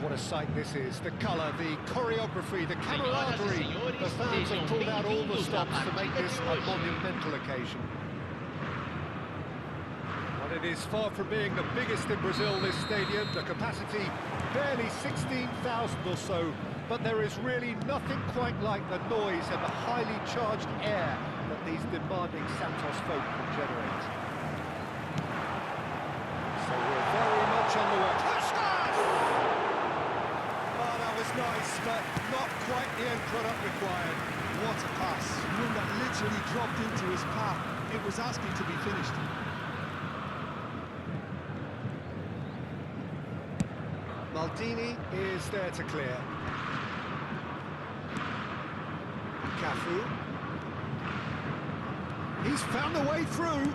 what a sight this is. The colour, the choreography, the camaraderie. The fans have pulled out all the stops to make this a monumental occasion. But it is far from being the biggest in Brazil, this stadium. The capacity, barely 16,000 or so. But there is really nothing quite like the noise and the highly charged air that these demanding Santos folk can generate. So we're very much on the way. Oh, that was nice, but not quite the end product required. What a pass. One that literally dropped into his path. It was asking to be finished. Maldini is there to clear. Cafu. He's found a way through.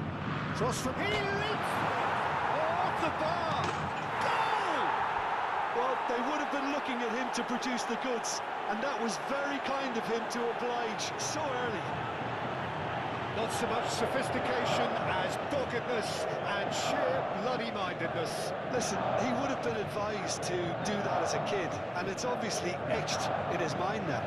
Cross from... He leaps! Off the bar! Goal! Well, they would have been looking at him to produce the goods, and that was very kind of him to oblige so early. Not so much sophistication as doggedness and sheer bloody-mindedness. Listen, he would have been advised to do that as a kid, and it's obviously etched in his mind now.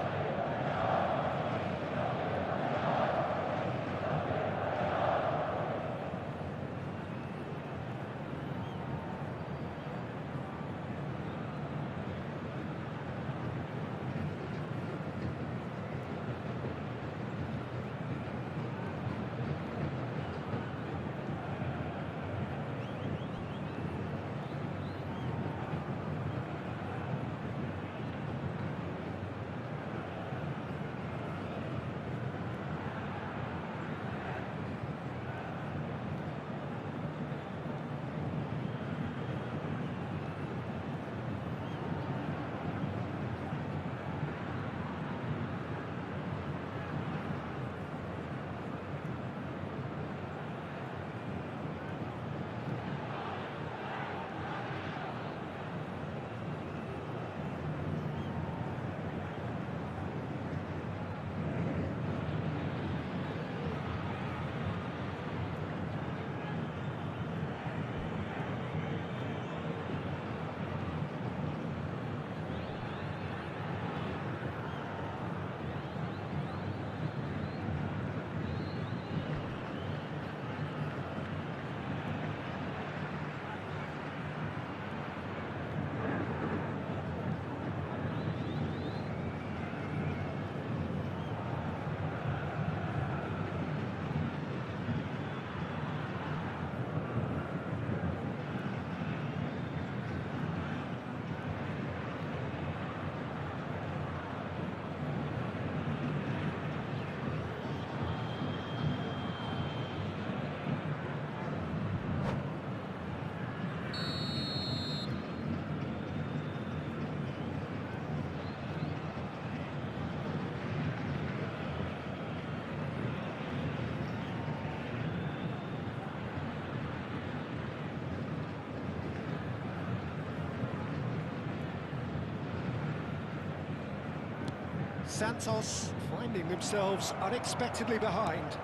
Santos finding themselves unexpectedly behind.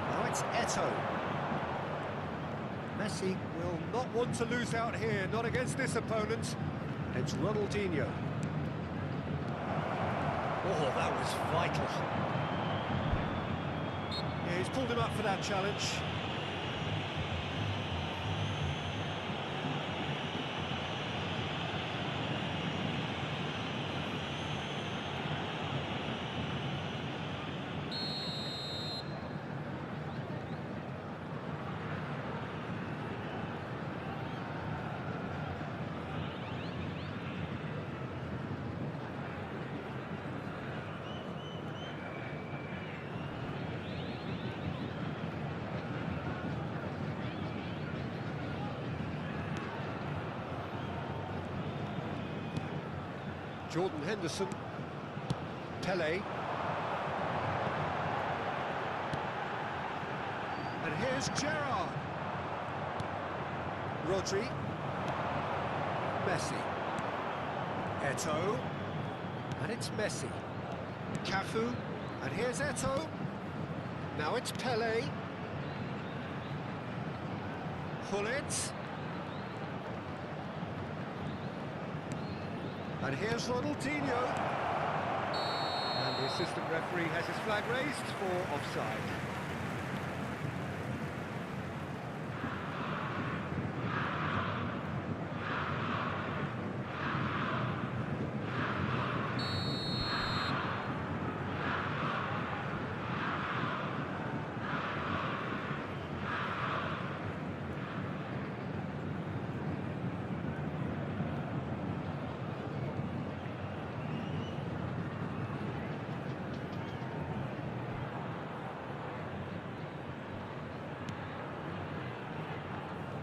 Now it's Eto'o. Messi will not want to lose out here, not against this opponent. It's Ronaldinho. Oh, that was vital. Yeah, he's pulled him up for that challenge. Jordan Henderson, Pele, and here's Gerrard, Rodri, Messi, Eto'o, and it's Messi, Cafu, and here's Eto'o, now it's Pele, Hullet, And here's Ronaldinho. And the assistant referee has his flag raised for offside.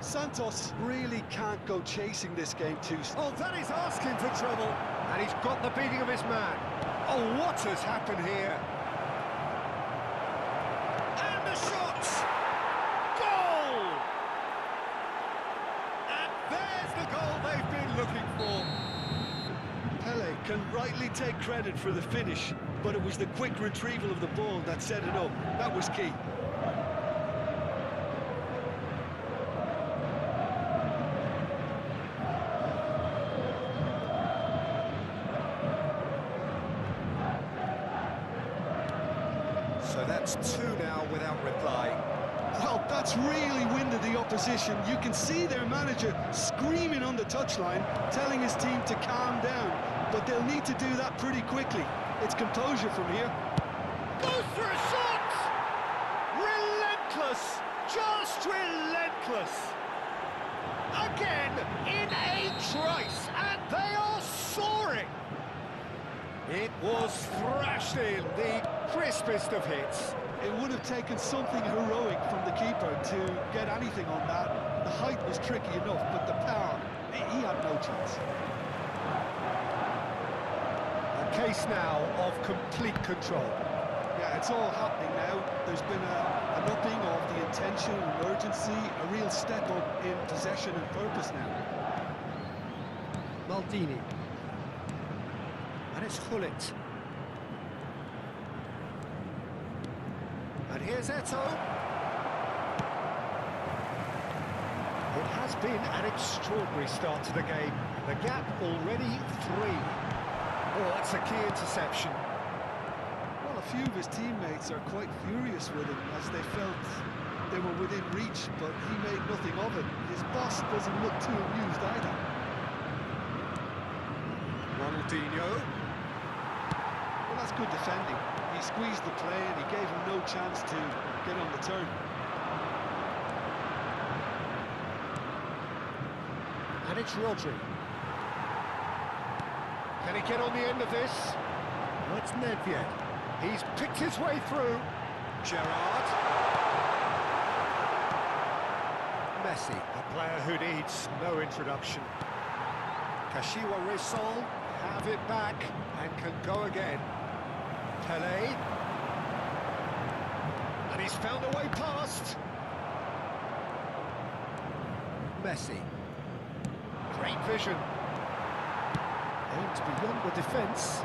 Santos really can't go chasing this game too. Oh, that is asking for trouble. And he's got the beating of his man. Oh, what has happened here? And the shot! Goal! And there's the goal they've been looking for. Pele can rightly take credit for the finish, but it was the quick retrieval of the ball that set it up. That was key. So that's two now without reply. Well, that's really winded the opposition. You can see their manager screaming on the touchline, telling his team to calm down. But they'll need to do that pretty quickly. It's composure from here. Goes for a shot! Relentless! Just relentless! Again, in a trice, and they are soaring! It was thrashed in, the crispest of hits. It would have taken something heroic from the keeper to get anything on that. The height was tricky enough, but the power, he had no chance. A case now of complete control. Yeah, it's all happening now. There's been an upping of the intention and urgency, a real step up in possession and purpose now. Maldini. And it's Hullet. And here's Eto'o. It has been an extraordinary start to the game. The gap already 3. Oh, that's a key interception. Well, a few of his teammates are quite furious with him as they felt they were within reach, but he made nothing of it. His boss doesn't look too amused either. Ronaldinho. Well, that's good defending. He squeezed the play and he gave him no chance to get on the turn. And it's Rodri. Can he get on the end of this? Well, it's Nedved. He's picked his way through. Gerrard. Messi, a player who needs no introduction. Kashiwa Resol have it back and can go again. Pele. And he's found a way past. Messi. Great vision. Aimed beyond the defence.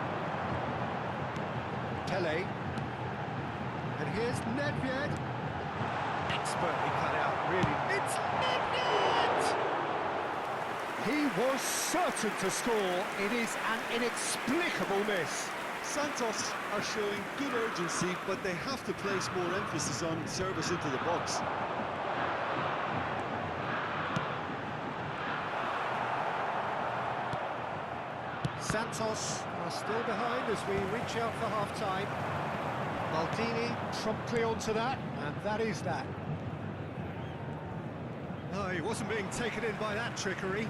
Pele. And here's Nedved. Expertly cut out, really. It's Nedved! He was certain to score. It is an inexplicable miss. Santos are showing good urgency, but they have to place more emphasis on service into the box. Santos are still behind as we reach out for half-time. Maldini promptly onto that, and that is that. No, he wasn't being taken in by that trickery.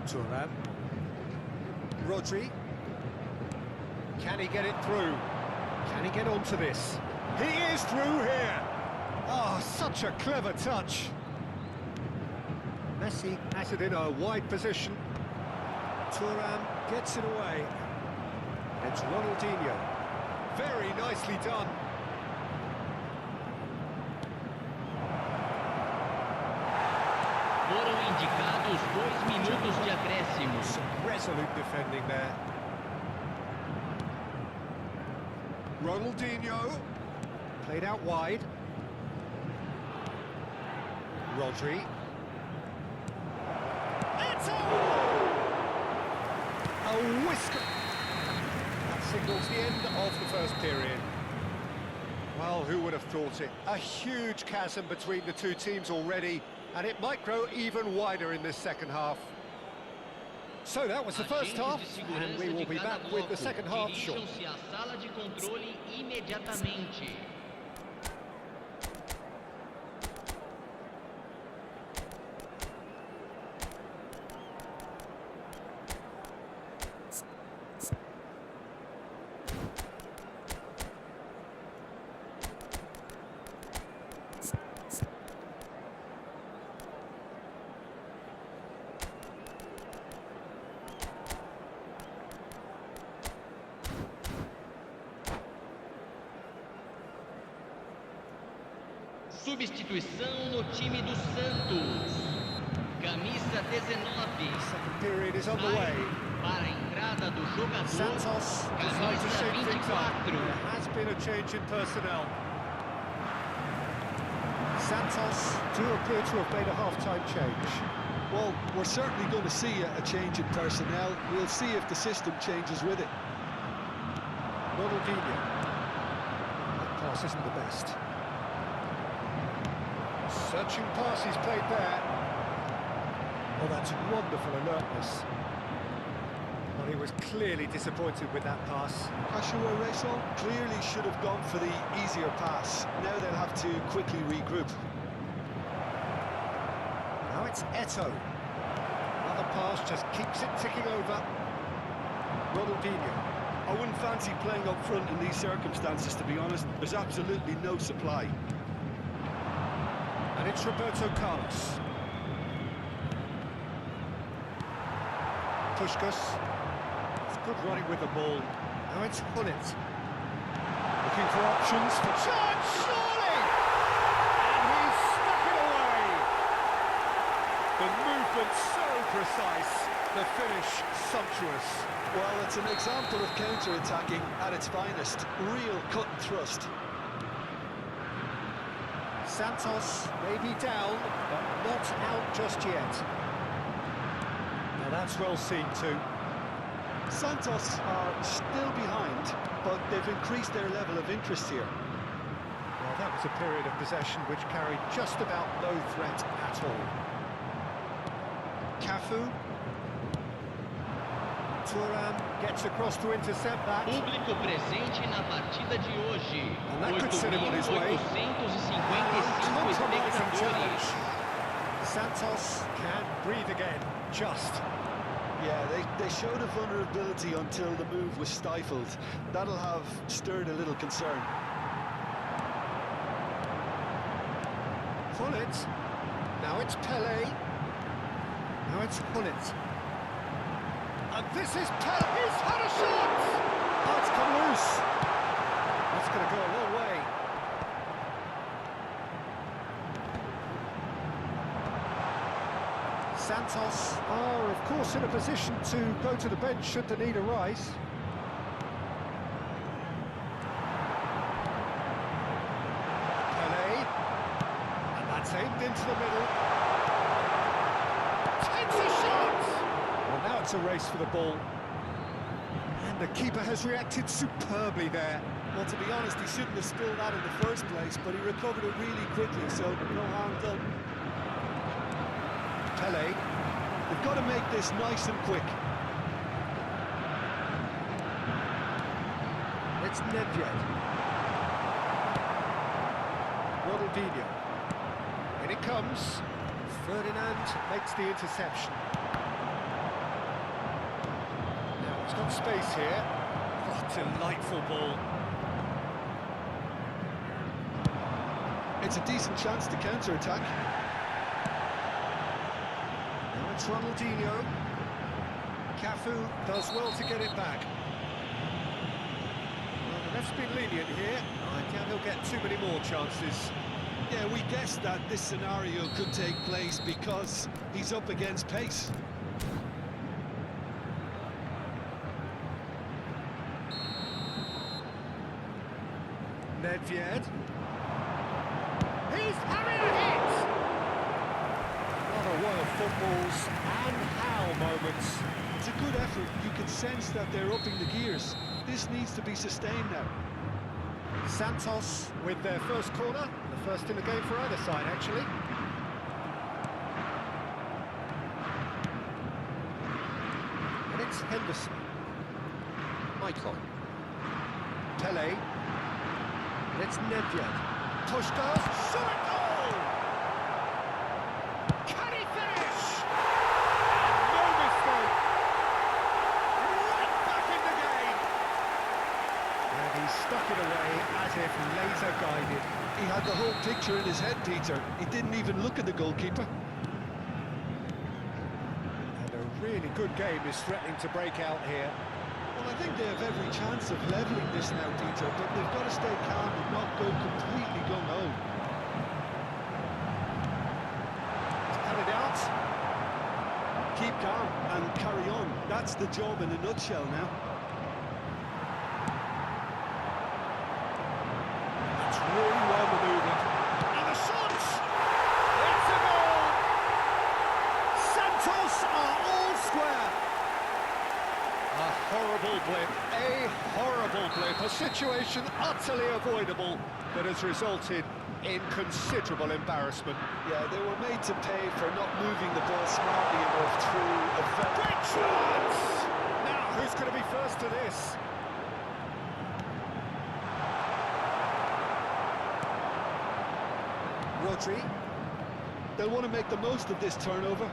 Thuram. Rodri. Can he get it through? Can he get onto this? He is through here! Oh, such a clever touch. Messi has it in a wide position. Thuram gets it away. It's Ronaldinho. Very nicely done. Foram indicados 2 minutos de acréscimo. Some resolute defending there. Ronaldinho. Played out wide. Rodri. Eto'o! A whisker. That signals the end of the first period. Well, who would have thought it? A huge chasm between the two teams already, and it might grow even wider in this second half. So that was the first half, and we will be back with the second half shortly. Dirijam-se à sala de controle imediatamente. Substituição no time do Santos. Camisa 19. Second period is underway. Para a entrada do jogador. Santos decides to Camisa shake things up. 24. There has been a change in personnel. Santos do appear to have made a half-time change. Well, we're certainly going to see a change in personnel. We'll see if the system changes with it. Ronaldinho. That pass isn't the best. Searching pass he's played there. Oh, that's wonderful alertness. Well, he was clearly disappointed with that pass. Reso clearly should have gone for the easier pass. Now they'll have to quickly regroup. Now it's Eto'o. Another pass just keeps it ticking over. Ronaldinho. I wouldn't fancy playing up front in these circumstances, to be honest. There's absolutely no supply. And it's Roberto Carlos. Puskas. It's good running with the ball. Now it's Hullet. Looking for options for chance, surely! And he's stuck it away! The movement so precise, the finish sumptuous. Well, it's an example of counter-attacking at its finest. Real cut and thrust. Santos may be down, but not out just yet. Now that's well seen too. Santos are still behind, but they've increased their level of interest here. Well, that was a period of possession which carried just about no threat at all. Cafu. Thuram gets across to intercept that. Público presente na partida de hoje. And that could send him on his way. 855 espectadores. Santos can breathe again, just. Yeah, they showed a vulnerability until the move was stifled. That'll have stirred a little concern. Hullet. Now it's Pele. Now it's Hullet. And this is Pele. He's had a shot! Oh, it's come loose. That's going to go a long way. Santos are, of course, in a position to go to the bench should the need arise. Pele. And that's aimed into the middle. Takes a shot! Well, now it's a race for the ball. And the keeper has reacted superbly there. Well, to be honest, he shouldn't have spilled that in the first place, but he recovered it really quickly, so no harm done. Pele. They've got to make this nice and quick. It's Nedved. Ronaldinho. In it comes. Ferdinand makes the interception. Now it's got space here. Oh, delightful ball. It's a decent chance to counter-attack. Now it's Ronaldinho. Cafu does well to get it back. Well, the ref's been lenient here. I doubt he'll get too many more chances. Yeah, we guessed that this scenario could take place because he's up against pace. Nedved. He's having a hit! What a royal eFootball's and how moments. It's a good effort. You can sense that they're upping the gears. This needs to be sustained now. Santos with their first corner, the first in the game for either side, actually. And it's Henderson. Michael. Pele. And it's Nedved. Toshka. Shot goal! Can he finish? No mistake. Right back in the game. And he stuck it away as if laser guided. He had the whole picture in his head, Peter. He didn't even look at the goalkeeper. And a really good game is threatening to break out here. Well, I think they have every chance of levelling this now, Peter, but they've got to stay calm and not go completely gung-ho. Cut it out. Keep calm and carry on. That's the job in a nutshell now. That's really well manoeuvred. And a shot! It's a goal! Santos are all square. A horrible blip, a situation utterly avoidable that has resulted in considerable embarrassment. Yeah, they were made to pay for not moving the ball smartly enough through a very... Great chance! Now, who's going to be first to this? Rodri. They'll want to make the most of this turnover.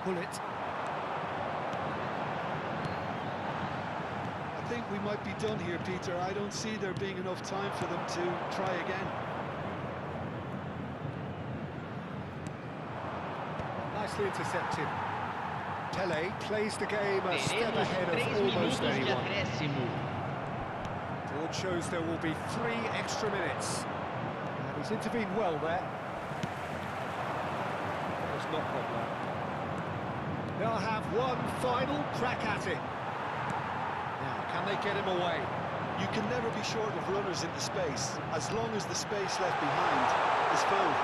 Bullet. I think we might be done here, Peter. I don't see there being enough time for them to try again. Nicely intercepted. Pele plays the game a step Teremos ahead 3 of almost minutos de anyone. acréscimo. Board shows there will be 3 extra minutes. And he's intervened well there. That was not popular. They'll have one final crack at it. Now, can they get him away? You can never be short of runners into space, as long as the space left behind is full.